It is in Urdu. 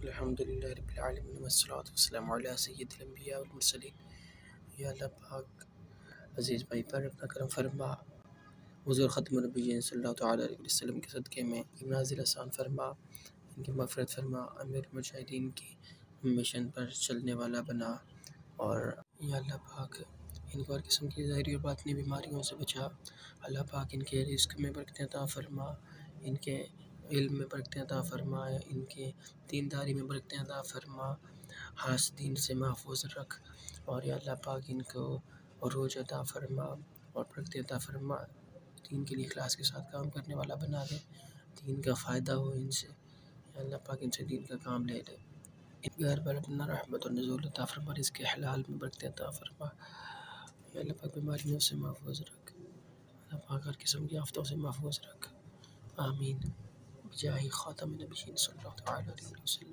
الحمد للہ رب العالمین والصلاۃ والسلام علی سید الانبیاء والمرسلین۔ یا اللہ پاک عزیز بھائی پر اپنا کرم فرما، حضور ختم النبیین صلی اللہ تعالیٰ علیہ وسلم کے صدقے میں نازل آسان فرما، ان کی مغفرت فرما، امیر مجاہدین کی مشن پر چلنے والا بنا، اور یا اللہ پاک ان کو ہر قسم کی ظاہری اور باطنی بیماریوں سے بچا۔ اللہ پاک ان کے رزق میں برکتیں عطا فرما، ان کے علم میں برکتیں عطا فرما، ان کے دینداری میں برکتیں عطا فرما، حاسدین سے محفوظ رکھ، اور یا اللہ پاک ان کو عروج عطا فرما اور برکتیں عطا فرما، دین کے لیے اخلاص کے ساتھ کام کرنے والا بنا دے، دین کا فائدہ ہو ان سے، یا اللہ پاک ان سے دین کا کام لے لے، ان گھر پر اپنا رحمت اور نزول عطا فرما، اس کے حلال میں برکتیں عطا فرما، یا اللہ پاک بیماریوں سے محفوظ رکھ، اللہ پاک ہر قسم کی آفتوں سے محفوظ رکھ، آمین بجاہ خاتم النبیین صلی اللہ تعالیٰ علیہ وسلم۔